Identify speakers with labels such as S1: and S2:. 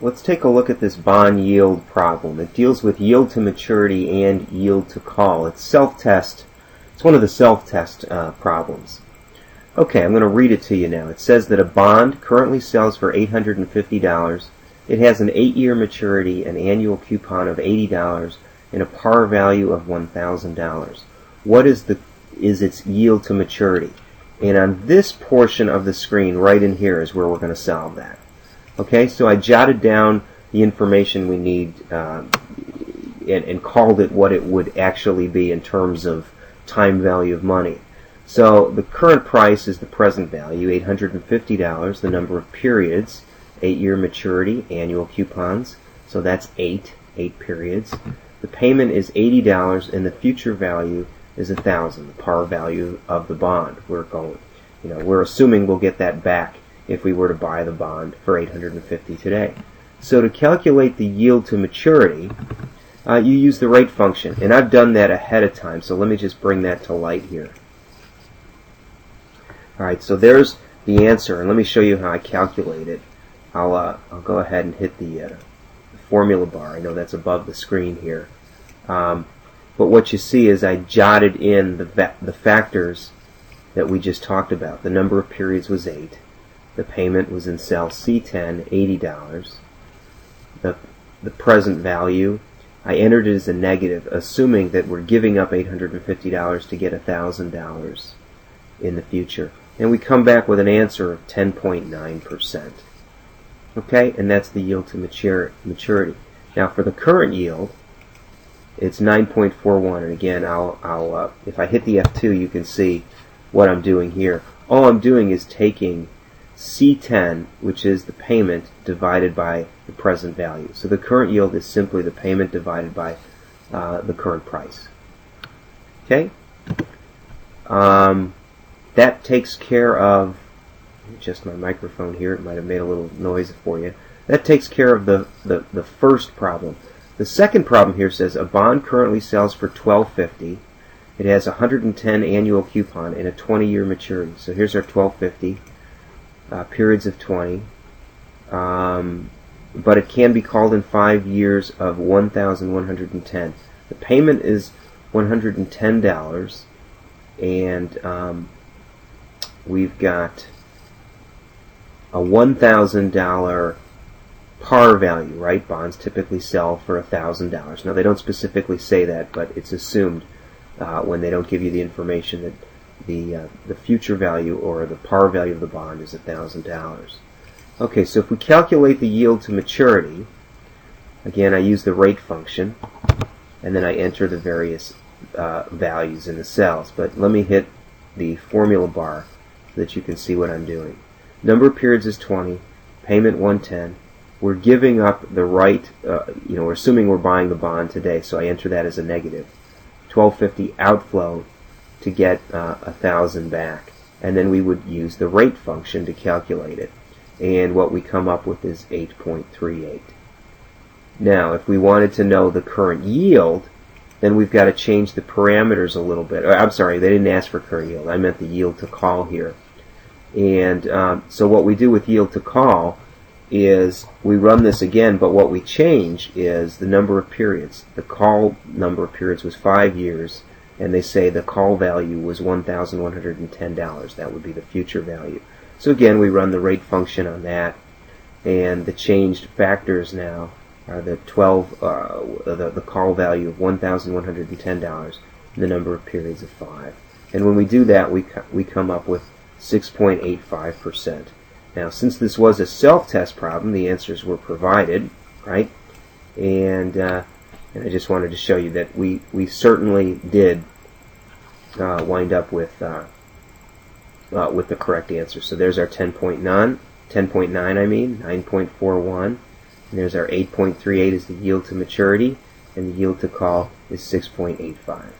S1: Let's take a look at this bond yield problem. It deals with yield to maturity and yield to call. It's self-test. It's one of the self-test problems. Okay, I'm going to read it to you now. It says that a bond currently sells for $850. It has an 8-year maturity, an annual coupon of $80, and a par value of $1,000. What is its yield to maturity? And on this portion of the screen, right in here, is where we're going to solve that. Okay, so I jotted down the information we need and called it what it would actually be in terms of time value of money. So the current price is the present value, $850, the number of periods, 8-year maturity, annual coupons, so that's 8 periods. The payment is $80 and the future value is $1,000, the par value of the bond. We're assuming we'll get that back if we were to buy the bond for $850 today. So to calculate the yield to maturity, you use the rate function, and I've done that ahead of time, so let me just bring that to light here. Alright, so there's the answer, and let me show you how I calculate it. I'll go ahead and hit the formula bar. I know that's above the screen here. But what you see is I jotted in the factors that we just talked about. The number of periods was 8. The payment was in cell C10, $80. The present value, I entered it as a negative, assuming that we're giving up $850 to get $1,000 in the future. And we come back with an answer of 10.9%. Okay, and that's the yield to maturity. Now for the current yield, it's 9.41. And again, I'll if I hit the F2, you can see what I'm doing here. All I'm doing is taking C10, which is the payment, divided by the present value. So the current yield is simply the payment divided by the current price. Okay? That takes care of, just my microphone here, it might have made a little noise for you. That takes care of the first problem. The second problem here says a bond currently sells for $12.50. It has a 110 annual coupon and a 20-year maturity. So here's our $12.50. Periods of 20, but it can be called in 5 years of 1,110. The payment is $110, and we've got a $1,000 par value, right? Bonds typically sell for $1,000. Now they don't specifically say that, but it's assumed when they don't give you the information that the future value or the par value of the bond is $1,000. Okay, so if we calculate the yield to maturity, again I use the rate function, and then I enter the various values in the cells. But let me hit the formula bar so that you can see what I'm doing. Number of periods is 20, payment 110. We're giving up the right, we're assuming we're buying the bond today, so I enter that as a negative. $12.50 outflow to get 1,000 back, and then we would use the rate function to calculate it, and what we come up with is 8.38. Now if we wanted to know the current yield, then we've got to change the parameters a little bit. I'm sorry, they didn't ask for current yield, I meant the yield to call here. And so what we do with yield to call is we run this again, but what we change is the number of periods. The call number of periods was 5 years, and they say the call value was $1,110. That would be the future value. So again, we run the rate function on that, and the changed factors now are the the call value of $1,110 and the number of periods of 5. And when we do that, we come up with 6.85%. Now, since this was a self-test problem, the answers were provided, right? And I just wanted to show you that we certainly did wind up with the correct answer. So there's our 10.9, 9.41, and there's our 8.38 is the yield to maturity, and the yield to call is 6.85.